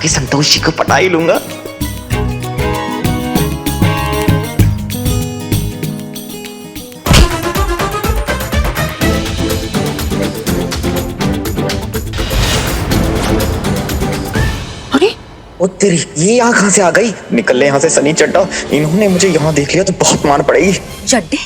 जाके संतोष जी को पटा ही लूंगा। ओ तेरी, ये यहाँ कहाँ से आ गई? निकल ले यहाँ से सनी चड्डा, इन्होंने मुझे यहाँ देख लिया तो बहुत मार पड़ेगी। चड्डे?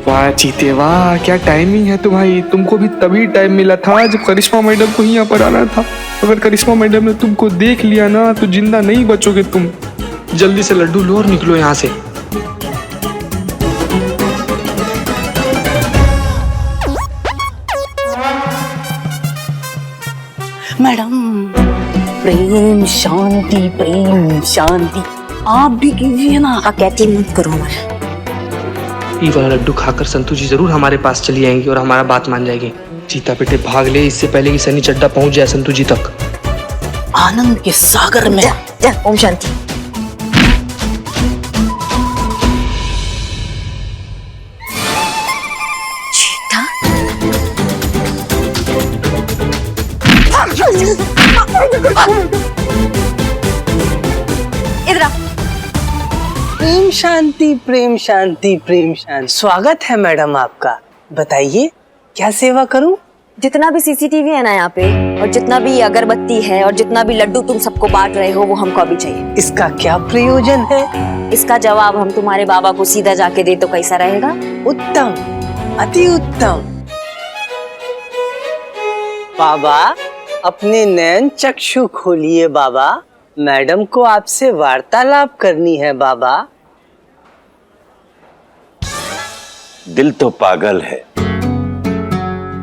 वाह चीते वाह, क्या टाइमिंग है तुम्हारी। तुमको भी तभी टाइम मिला था जब करिश्मा मैडम को यहाँ पर आना था। अगर करिश्मा मैडम ने तुमको देख लिया ना तो जिंदा नहीं बचोगे तुम। जल्दी से लड्डू लो और निकलो यहाँ से। मैडम प्रेम शांति, प्रेम शांति आप भी कीजिए ना। कहती मत करो हमारे। ये वाला लड्डू खाकर संतू जी जरूर हमारे पास चली आएंगी और हमारा बात मान जाएगी। चीता बेटे भाग ले इससे पहले कि सनी चड्डा पहुंच जाए संतू जी तक। आनंद के सागर में जा, ओम शांति। चीता? इधर आ। प्रेम शांति, प्रेम शांति, प्रेम शांति। स्वागत है मैडम आपका। बताइए क्या सेवा करूं? जितना भी सीसीटीवी है ना यहाँ पे, और जितना भी अगरबत्ती है, और जितना भी लड्डू तुम सबको बांट रहे हो, वो हमको अभी चाहिए। इसका क्या प्रयोजन है? इसका जवाब हम तुम्हारे बाबा को सीधा जाके दे तो कैसा रहेगा? उत्तम, अति उत्तम। बाबा अपने नयन चक्षु खोलिए बाबा, मैडम को आपसे वार्तालाप करनी है बाबा। दिल तो पागल है,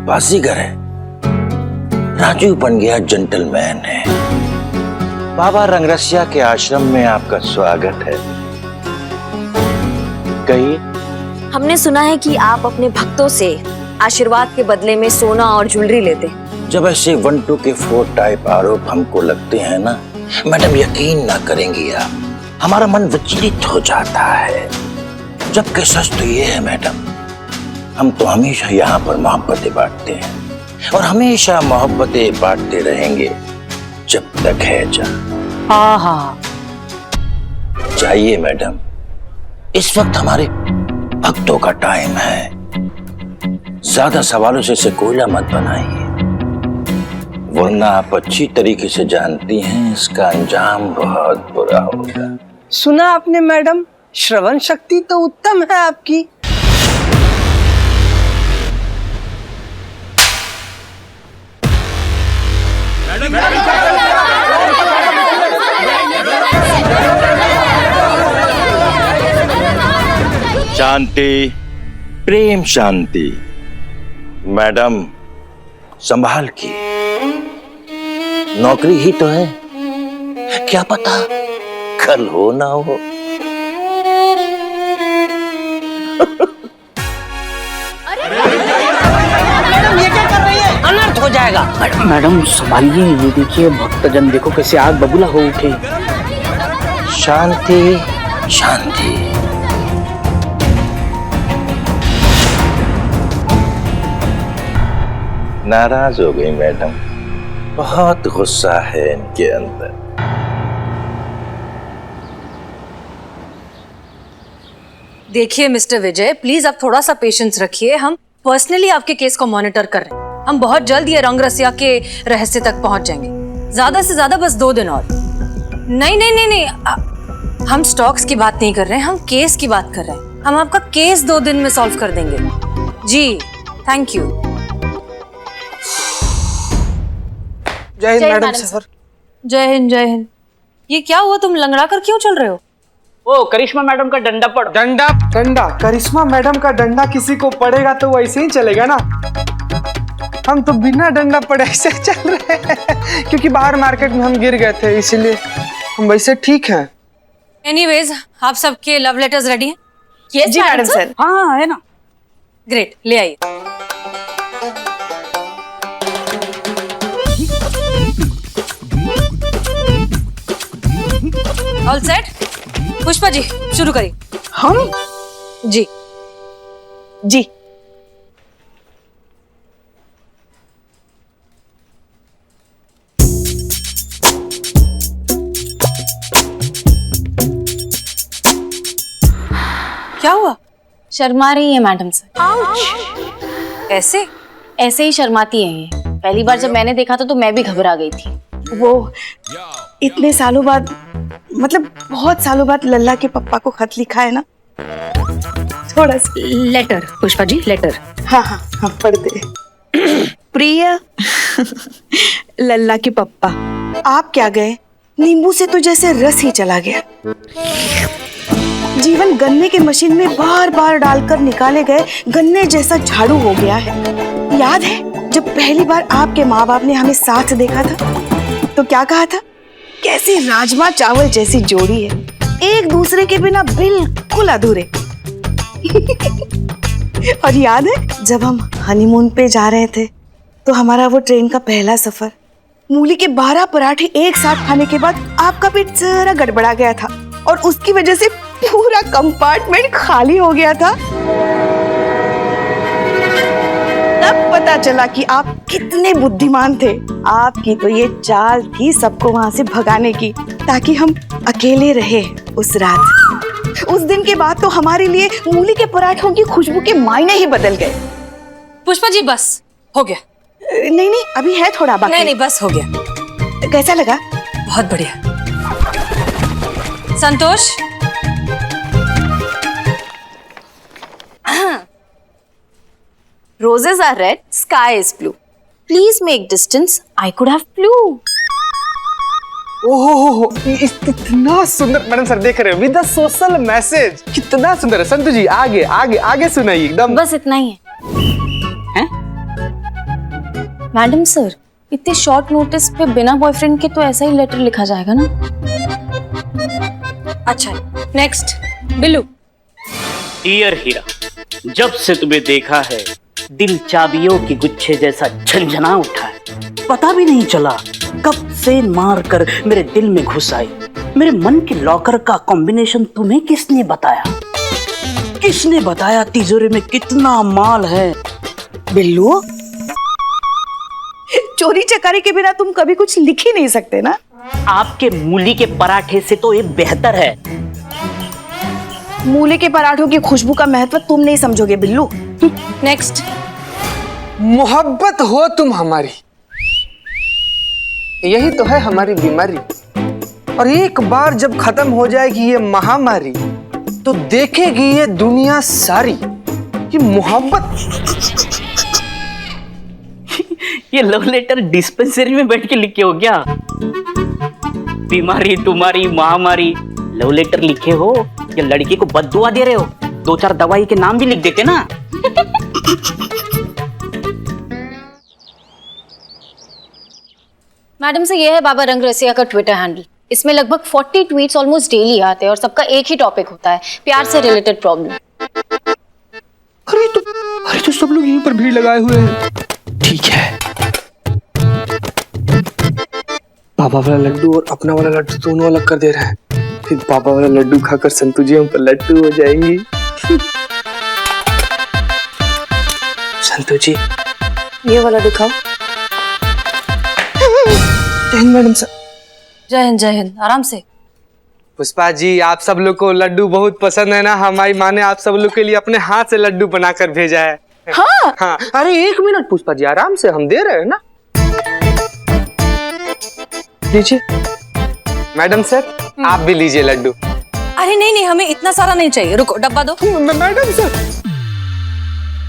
बाजीगर है, राजू बन गया जेंटलमैन है। बाबा रंगरसिया के आश्रम में आपका स्वागत है। कहिए। हमने सुना है कि आप अपने भक्तों से आशीर्वाद के बदले में सोना और ज्वेलरी लेते। जब ऐसे 1 2 के 4 टाइप आरोप हमको लगते हैं ना मैडम, यकीन ना करेंगी आप, हमारा मन विचलित हो जाता है। जबकि सच तो ये है मैडम, हम तो हमेशा यहाँ पर मोहब्बतें बांटते हैं और हमेशा मोहब्बतें बांटते रहेंगे जब तक है जान। हाँ, चाहिए मैडम, इस वक्त हमारे भक्तों का टाइम है। ज्यादा सवालों से इसे कोयला मत बनाइए, वरना आप अच्छी तरीके से जानती हैं इसका अंजाम बहुत बुरा होगा। सुना आपने मैडम, श्रवण शक्ति तो उत्तम है आपकी। शांति, प्रेम शांति। मैडम संभाल के, नौकरी ही तो है, क्या पता कल हो ना हो। मैडम ये क्या कर रही है? अनर्थ हो जाएगा। मैडम संभालिए, ये देखिए भक्तजन देखो कैसे आग बबूला हो उठे। शांति शांति। नाराज हो गई मैडम, बहुत गुस्सा है इनके अंदर। देखिए मिस्टर विजय, प्लीज आप थोड़ा सा पेशेंस रखिए। हम पर्सनली आपके केस को मॉनिटर कर रहे हैं। हम बहुत जल्द ये रंगरसिया के रहस्य तक पहुंच जाएंगे। ज्यादा से ज्यादा बस 2 दिन और। नहीं, हम स्टॉक्स की बात नहीं कर रहे हैं, हम केस की बात कर रहे हैं। हम आपका केस 2 दिन में सॉल्व कर देंगे। जी, थैंक यू। जय हिंद मैडम सर। जय हिंद, जय हिंद। ये क्या हुआ, तुम लंगड़ा कर क्यों चल रहे हो? ओ करिश्मा मैडम का डंडा पड़। डंडा करिश्मा मैडम का डंडा किसी को पड़ेगा तो वैसे ही चलेगा ना। हम तो बिना डंडा पड़े ऐसे चल रहे हैं क्योंकि बाहर मार्केट में हम गिर गए थे, इसीलिए हम वैसे ठीक हैं। एनीवेज, आप सबके लव लेटर्स रेडी हैं? Yes, जी मैडम सर। हाँ है ना। ग्रेट, ले आइए। All set? पुष्पा जी शुरू करिए। हम? जी। जी। क्या हुआ? शर्मा रही है मैडम सर। ऐसे? ऐसे ही शर्माती है ये। पहली बार जब मैंने देखा था तो मैं भी घबरा गई थी। वो इतने सालों बाद, मतलब बहुत सालों बाद लल्ला के पप्पा को खत लिखा है ना, थोड़ा सा। Letter Pushpa ji, letter. हाँ हाँ हाँ, पढ़ते। प्रिय लल्ला के पप्पा, आप क्या गए, नींबू से तो जैसे रस ही चला गया। जीवन गन्ने की मशीन में बार बार डालकर निकाले गए गन्ने जैसा झाड़ू हो गया है। याद है जब पहली बार आपके माँ बाप ने हमें साथ देखा था तो क्या कहा था, कैसी राजमा चावल जैसी जोड़ी है, एक दूसरे के बिना बिल्कुल अधूरे। और याद है जब हम हनीमून पे जा रहे थे तो हमारा वो ट्रेन का पहला सफर, मूली के 12 पराठे एक साथ खाने के बाद आपका पेट जरा गड़बड़ा गया था और उसकी वजह से पूरा कंपार्टमेंट खाली हो गया था। तब पता चला कि आप कितने बुद्धिमान थे। आपकी तो ये चाल थी सबको वहां से भगाने की ताकि हम अकेले रहे उस रात। उस दिन के बाद तो हमारे लिए मूली के पराठों की खुशबू के मायने ही बदल गए। पुष्पा जी बस हो गया। नहीं नहीं, अभी है थोड़ा बाकी। नहीं नहीं, बस हो गया। कैसा लगा? बहुत बढ़िया। संतोष, Roses are red, sky is blue. Please make distance. I could have flew. ओहो, इतना सुंदर मैडम सर देख रहे हो, विद द सोशल मैसेज, कितना सुंदर है। संतु जी आगे आगे आगे सुनाइए एकदम। बस इतना ही है। मैडम सर, इतने शॉर्ट नोटिस पे बिना बॉयफ्रेंड के तो ऐसा ही लेटर लिखा जाएगा ना? अच्छा नेक्स्ट बिल्लू। डियर हीरा, जब से तुम्हें देखा है दिल चाबियों की गुच्छे जैसा झंझना उठा है। पता भी नहीं चला कब से मार कर मेरे दिल में घुस आई। मेरे मन के लॉकर का कॉम्बिनेशन तुम्हें किसने बताया? किसने बताया तिजोरी में कितना माल है? बिल्लू, चोरी चकारी के बिना तुम कभी कुछ लिख ही नहीं सकते ना। आपके मूली के पराठे से तो ये बेहतर है। मूली के पराठों की खुशबू का महत्व तुम नहीं समझोगे बिल्लू। नेक्स्ट। मोहब्बत हो तुम हमारी, यही तो है हमारी बीमारी। और एक बार जब खत्म हो जाएगी ये महामारी तो देखेगी ये दुनिया सारी कि मोहब्बत। ये लव लेटर डिस्पेंसरी में बैठ के लिखे हो क्या? बीमारी तुम्हारी महामारी, लव लेटर लिखे हो या लड़की को बद्दुआ दे रहे हो? 2-4 दवाई के नाम भी लिख देते ना। मैडम से ये है बाबा रंग रसिया का ट्विटर हैंडल। इसमें लगभग 40 ट्वीट्स ऑलमोस्ट डेली आते हैं और सबका एक ही टॉपिक होता है, प्यार से रिलेटेड प्रॉब्लम। अरे तो सब लोग यहीं पर भीड़ लगाए हुए हैं। ठीक है, बाबा वाला लड्डू और अपना वाला लड्डू दोनों अलग कर दे रहे हैं। फिर बाबा वाला लड्डू खाकर संतु जी हम पर लड्डू हो जाएंगी। संतु जी ये वाला दिखाओ। जय हिंद मैडम सर। जय हिंद जय हिंद, आराम से। पुष्पा जी, आप सब लोग को लड्डू बहुत पसंद है ना। हमारी माँ ने आप सब लोग के लिए अपने हाथ से लड्डू बनाकर भेजा है। हाँ हाँ, अरे 1 मिनट पुष्पा जी, आराम से, हम दे रहे हैं ना। लीजिए मैडम सर, आप भी लीजिए लड्डू। अरे नहीं नहीं, हमें इतना सारा नहीं चाहिए, रुको डब्बा दो। मैडम सर,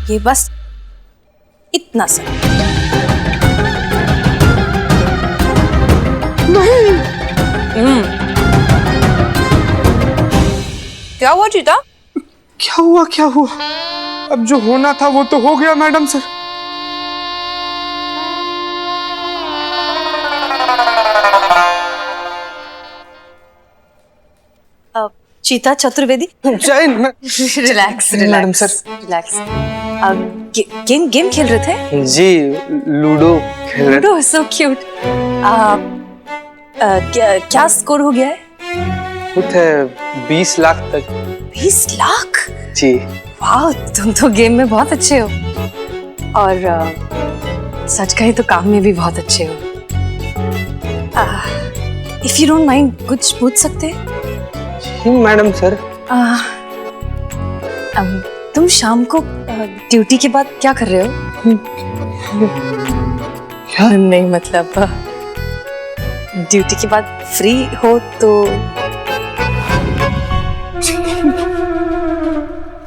ये बस इतना सा। क्या हुआ चीता? क्या हुआ? अब जो होना था वो तो हो गया मैडम सर। चीता चतुर्वेदी, जय relax madam sir. Relax. Game खेल रहे थे? जी, लूडो खेल रहे। Ludo, so cute. क्या स्कोर हो गया है? कुछ है 20 लाख तक। 20 लाख? जी। वाह, तुम तो गेम में बहुत अच्छे हो और सच कहे तो काम में भी बहुत अच्छे हो। इफ यू डोंट माइंड कुछ पूछ सकते हैं? जी मैडम सर। तुम शाम को ड्यूटी के बाद क्या कर रहे हो? क्या? नहीं मतलब ड्यूटी के बाद फ्री हो तो।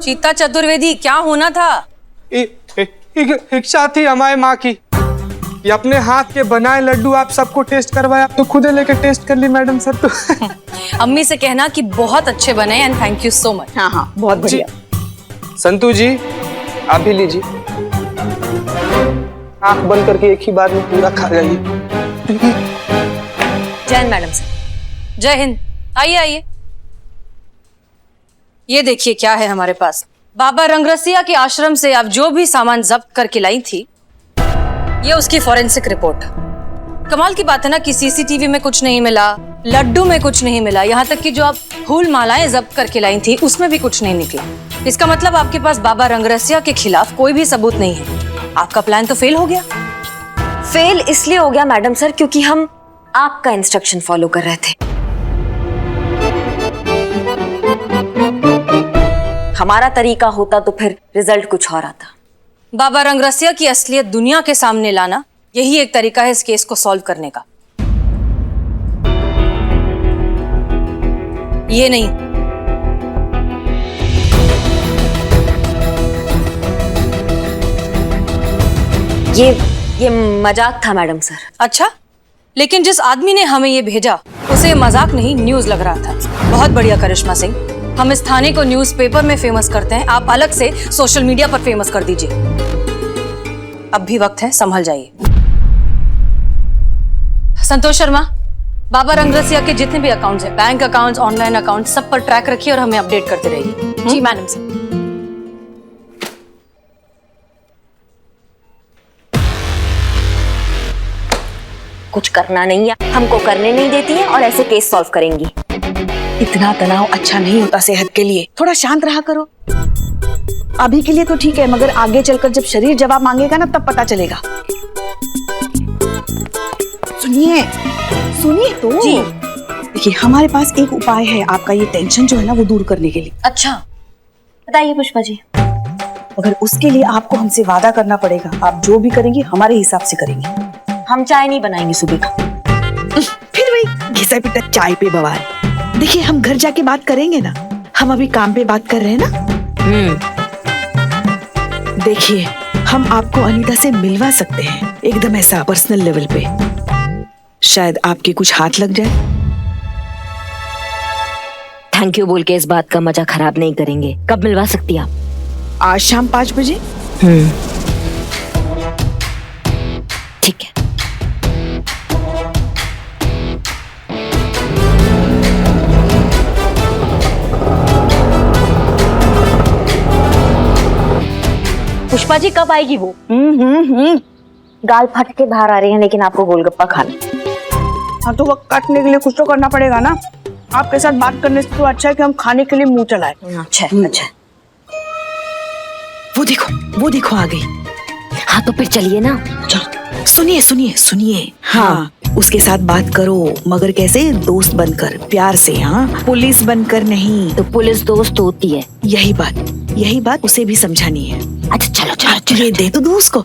चीता चतुर्वेदी, क्या होना था? एक साथी हमारे माँ की, ये अपने हाथ के बनाए लड्डू आप सबको टेस्ट करवाए, आप तो खुद लेके टेस्ट कर ली मैडम सर। तो अम्मी से कहना कि बहुत अच्छे बने and thank you so much. हाँ हाँ, बहुत बढ़िया। संतू जी आप भी लीजिए, आंख बंद करके एक ही बार में पूरा खा जाइए। जय हिंद मैडम सर। जय हिंद। आइए आइए, ये देखिए क्या है हमारे पास। बाबा रंगरसिया के आश्रम से आप जो भी सामान जब्त करके लाई थी, ये उसकी फॉरेंसिक रिपोर्ट। कमाल की बात है ना कि सीसीटीवी में कुछ नहीं मिला, लड्डू में कुछ नहीं मिला, यहाँ तक कि जो आप फूल मालाएं जब्त करके लाई थी उसमें भी कुछ नहीं निकला। इसका मतलब आपके पास बाबा रंगरसिया के खिलाफ कोई भी सबूत नहीं है। आपका प्लान तो फेल हो गया। फेल इसलिए हो गया मैडम सर क्योंकि हम आपका इंस्ट्रक्शन फॉलो कर रहे थे। हमारा तरीका होता तो फिर रिजल्ट कुछ और आता। बाबा रंगरसिया की असलियत दुनिया के सामने लाना, यही एक तरीका है इस केस को सॉल्व करने का। ये नहीं, ये मजाक था मैडम सर। अच्छा, लेकिन जिस आदमी ने हमें ये भेजा उसे मजाक नहीं न्यूज लग रहा था। बहुत बढ़िया करिश्मा सिंह, हम इस थाने को न्यूज़पेपर में फेमस करते हैं, आप अलग से सोशल मीडिया पर फेमस कर दीजिए। अब भी वक्त है, संभल जाइए। संतोष शर्मा, बाबा रंगरसिया के जितने भी अकाउंट्स हैं, बैंक अकाउंट्स, ऑनलाइन अकाउंट्स, सब पर ट्रैक रखिए और हमें अपडेट करते रहिए। जी मैडम सर। कुछ करना नहीं है, हमको करने नहीं देती है और ऐसे केस सॉल्व करेंगी। इतना तनाव अच्छा नहीं होता सेहत के लिए, थोड़ा शांत रहा करो। अभी के लिए तो ठीक है, मगर आगे चलकर जब शरीर जवाब मांगेगा ना तब पता चलेगा। सुनिए सुनिए तो। जी। देखिए हमारे पास एक उपाय है आपका ये टेंशन जो है ना वो दूर करने के लिए। अच्छा बताइए पुष्पा जी। मगर उसके लिए आपको हमसे वादा करना पड़ेगा, आप जो भी करेंगी हमारे हिसाब से करेंगे। हम चाय नहीं बनाएंगे सुबह का। फिर वही घिसा पिटा चाय पे बवाल। देखिए हम घर जाके बात करेंगे ना, हम अभी काम पे बात कर रहे हैं ना। देखिए हम आपको अनीता से मिलवा सकते हैं, एकदम ऐसा पर्सनल लेवल पे। शायद आपके कुछ हाथ लग जाए। थैंक यू बोल के इस बात का मजा खराब नहीं करेंगे। कब मिलवा सकती आप? आज शाम 5 बजे। ठीक है। पुष्पा जी कब आएगी वो? गाल फट के बाहर आ रही है लेकिन आपको गोलगप्पा खाना। हाँ तो वक्त काटने के लिए कुछ तो करना पड़ेगा ना। आपके साथ बात करने से तो अच्छा है कि हम खाने के लिए मुंह चलाए। अच्छा अच्छा। वो देखो आ गई। हाँ तो फिर चलिए ना। चलो सुनिए सुनिए सुनिए। हाँ उसके साथ बात करो, मगर कैसे? दोस्त बनकर, प्यार से। हाँ पुलिस बनकर नहीं। तो पुलिस दोस्त होती है। यही बात उसे भी समझानी है। अच्छा चलो चलो चलो। ये दे तो दो उसको,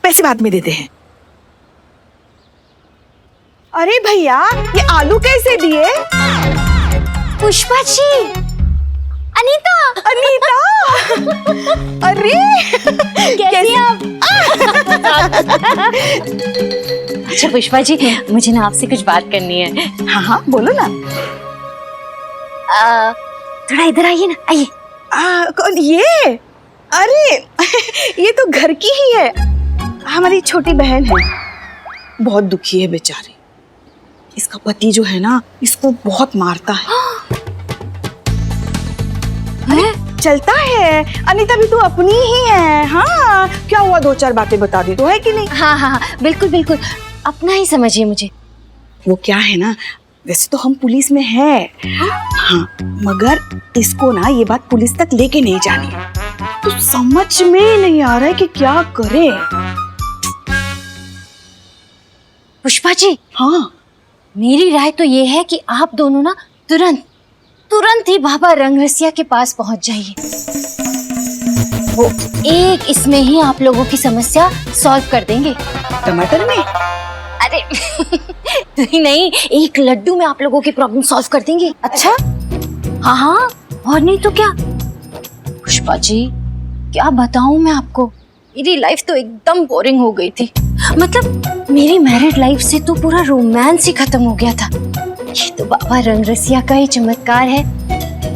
पैसे बाद में देते हैं। अरे भैया ये आलू कैसे दिए? पुष्पा जी। अनीता। अरे कैसे आप? अच्छा पुष्पा जी, मुझे ना आपसे कुछ बात करनी है। हाँ बोलो ना। थोड़ा इधर आइए ना, आइए। कौन ये? अरे ये तो घर की ही है, हमारी छोटी बहन है। बहुत दुखी है बेचारी। इसका पति जो है ना इसको बहुत मारता है। चलता है। अनीता भी तो अपनी ही है। हाँ क्या हुआ, 2-4 बातें बता दी तो है कि नहीं? हाँ बिल्कुल बिल्कुल, अपना ही समझिए मुझे। वो क्या है ना, वैसे तो हम पुलिस में हैं। हाँ, मगर इसको ना ये बात पुलिस तक लेके नहीं जानी है। तो समझ में नहीं आ रहा है कि क्या करें। पुष्पा जी, हाँ, मेरी राय तो ये है कि आप दोनों ना तुरंत ही बाबा रंगरसिया के पास पहुंच जाइए। वो एक इसमें ही आप लोगों की समस्या सॉल्व कर देंगे। टमाटर में? अरे नहीं, एक लड्डू में आप लोगों की प्रॉब्लम सॉल्व कर देंगे। अच्छा, हाँ हाँ, और नहीं तो क्या। पुष्पा जी, क्या बताऊं मैं आपको, मेरी लाइफ तो एकदम बोरिंग हो गई थी। मतलब मेरी मैरिड लाइफ से तो पूरा रोमांस ही खत्म हो गया था। ये तो बाबा रंगरसिया का ही चमत्कार है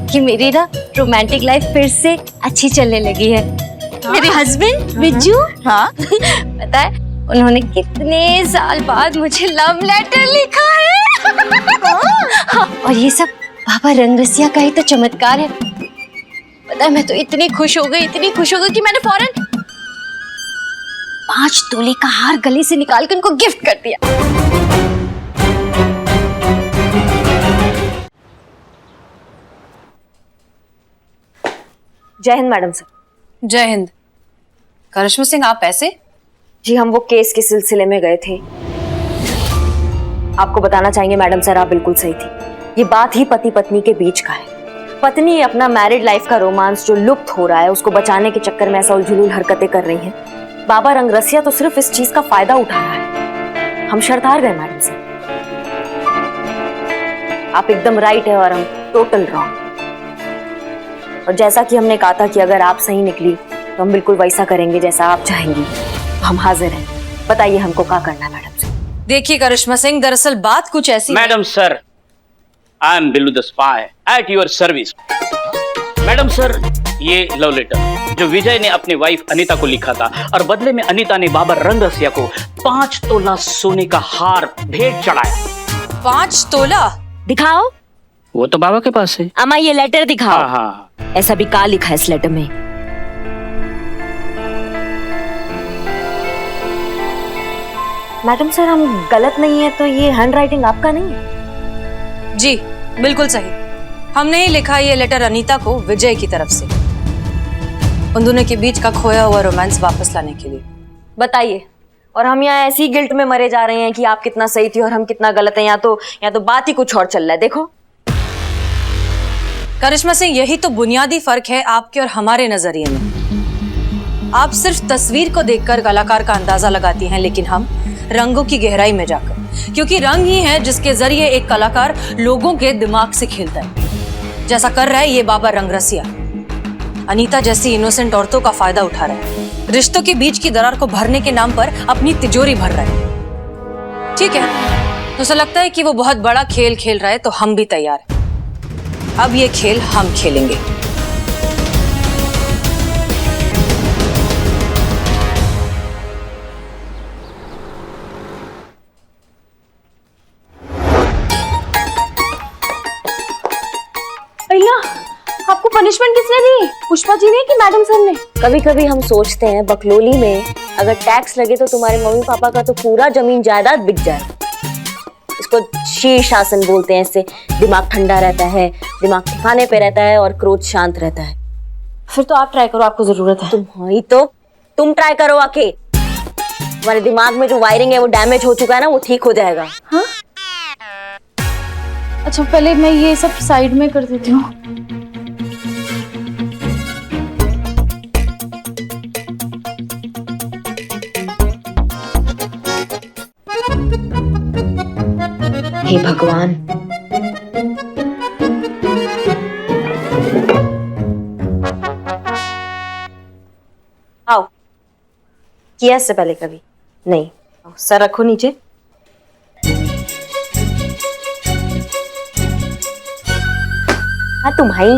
कि मेरी ना रोमांटिक लाइफ फिर से अच्छी चलने लगी है। हाँ? मेरे हस्बैंड बिज्जू, हाँ पता है उन्होंने कितने साल बाद मुझे लव लेटर लिखा है। हाँ, और ये सब बाबा रंगरसिया का ही तो चमत्कार है। पता है मैं तो इतनी खुश हो गई कि मैंने फौरन 5 तोले का हार गले से निकाल कर उनको गिफ्ट कर दिया। जय हिंद मैडम सर। जय हिंद। करिश्मा सिंह, आप ऐसे? जी, हम वो केस के सिलसिले में गए थे। आपको बताना चाहेंगे मैडम सर, आप बिल्कुल सही थी। ये बात ही पति पत्नी के बीच का है। पत्नी अपना मैरिड लाइफ का रोमांस जो लुप्त हो रहा है उसको बचाने के चक्कर में ऐसा उलझुल हरकतें कर रही हैं। बाबा रंगरसिया तो सिर्फ इस चीज का फायदा उठा रहा है। हम शर्त गए मैडम सर। आप एकदम राइट है और हम टोटल रॉन्ग। और जैसा कि हमने कहा था कि अगर आप सही निकली तो हम बिल्कुल वैसा करेंगे जैसा आप चाहेंगी। हम हाजिर हैं, बताइए हमको क्या करना है मैडम सर। देखिए करिश्मा सिंह, दरअसल बात कुछ ऐसी madam sir, I am Billu the spy at your service. Madam sir, ये लव लेटर जो विजय ने अपनी वाइफ अनीता को लिखा था और बदले में अनीता ने बाबा रंगरसिया को 5 तोला सोने का हार भेंट चढ़ाया। 5 तोला? दिखाओ। वो तो बाबा के पास है। अम्मा ये लेटर दिखाओ। हाँ हाँ। ऐसा भी क्या लिखा है इस लेटर में? मैडम सर, हम गलत नहीं है तो ये हैंडराइटिंग आपका नहीं है? जी बिल्कुल सही। हमने ही लिखा ये लेटर अनीता को विजय की तरफ से, उन दोनों के बीच का खोया हुआ रोमांस वापस लाने के लिए। बताइए। और हम यहाँ ऐसी गिल्ट में मरे जा रहे हैं कि आप कितना सही थी और हम कितना गलत हैं। यहाँ तो बात ही कुछ और चल रहा है। देखो करिश्मा सिंह, यही तो बुनियादी फर्क है आपके और हमारे नजरिए में। आप सिर्फ तस्वीर को देखकर कलाकार का अंदाजा लगाती हैं, लेकिन हम रंगों की गहराई में जाकर, क्योंकि रंग ही है जिसके जरिए एक कलाकार लोगों के दिमाग से खेलता है, जैसा कर रहा है ये बाबा रंगरसिया। अनीता जैसी इनोसेंट औरतों का फायदा उठा रहा है, रिश्तों के बीच की दरार को भरने के नाम पर अपनी तिजोरी भर रहा है। ठीक है, तो ऐसा लगता है कि वो बहुत बड़ा खेल खेल रहा है, तो हम भी तैयार हैं। अब ये खेल हम खेलेंगे। आपको पनिशमेंट किसने दी? पुष्पा जी ने कि मैडम सर ने? कभी कभी हम सोचते हैं बकलोली में अगर टैक्स लगे तो तुम्हारे मम्मी पापा का तो पूरा जमीन जायदाद बिक जाए। इसको शीर्षासन बोलते हैं। इससे दिमाग ठंडा रहता है, दिमाग ठिकाने पे रहता है और क्रोध शांत रहता है। फिर तो आप ट्राई करो, आपको जरूरत है। तुम ट्राई करो आके। तुम्हारे दिमाग में जो वायरिंग है वो डैमेज हो चुका है ना, वो ठीक हो जाएगा। हाँ? अच्छा, पहले मैं ये सब साइड में कर देती हूँ। हे भगवान, आओ। किया इससे पहले कभी नहीं? सर रखो नीचे। हाँ तुम्हारी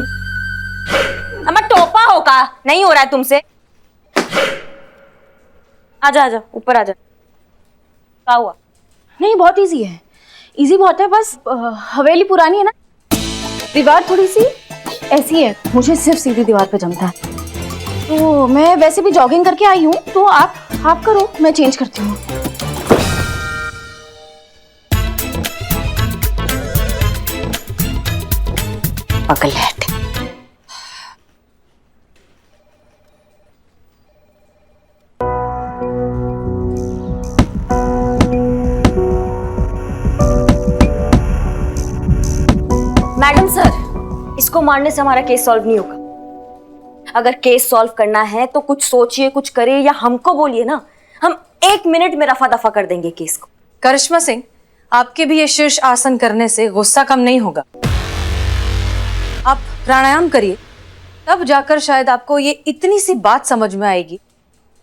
अम्मा टोपा होगा, नहीं हो रहा है तुमसे। आजा आजा, ऊपर आजा। क्या हुआ? नहीं, बहुत इजी है। इजी बहुत है, बस हवेली पुरानी है ना, दीवार थोड़ी सी ऐसी है, मुझे सिर्फ सीधी दीवार पे जमता है। तो मैं वैसे भी जॉगिंग करके आई हूँ, तो आप करो, मैं चेंज करती हूँ। पगलेट। मैडम सर, इसको मारने से हमारा केस सॉल्व नहीं होगा। अगर केस सॉल्व करना है तो कुछ सोचिए, कुछ करिए या हमको बोलिए ना, हम 1 मिनट में रफा दफा कर देंगे केस को। करिश्मा सिंह, आपके भी ये शीर्ष आसन करने से गुस्सा कम नहीं होगा। आप प्राणायाम करिए, तब जाकर शायद आपको ये इतनी सी बात समझ में आएगी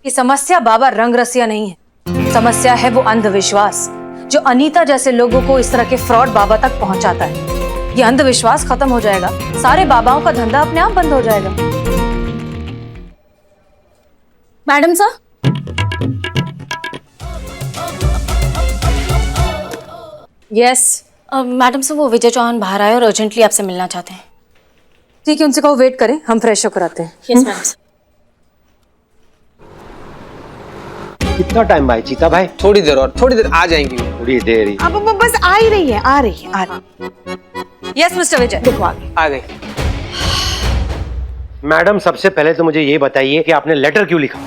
कि समस्या बाबा रंगरसिया नहीं है, समस्या है वो अंधविश्वास जो अनीता जैसे लोगों को इस तरह के फ्रॉड बाबा तक पहुंचाता है। ये अंधविश्वास खत्म हो जाएगा, सारे बाबाओं का धंधा अपने आप बंद हो जाएगा। Madam sir, yes madam sir, वो विजय चौहान बाहर आए और अर्जेंटली आपसे मिलना चाहते हैं। ठीक है, उनसे कहो वेट करें, हम फ्रेश होकर आते हैं। Yes madam sir. कितना टाइम भाई चीता भाई? थोड़ी देर और, थोड़ी देर आ जाएंगी। थोड़ी देर ही। अब बस आ ही रही है, आ रही है, आ रही। यस मिस्टर विजय, देखो आ गई। आ गई। मैडम, सबसे पहले तो मुझे ये बताइए कि आपने लेटर क्यों लिखा?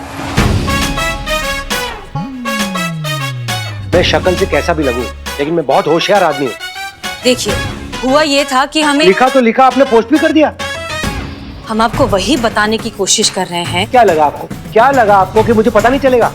मैं शक्ल से कैसा भी लगूं, लेकिन मैं बहुत होशियार आदमी हूँ। देखिए, हुआ ये था कि हमें लिखा तो लिखा, आपने पोस्ट भी कर दिया। हम आपको वही बताने की कोशिश कर रहे हैं। क्या लगा आपको कि मुझे पता नहीं चलेगा?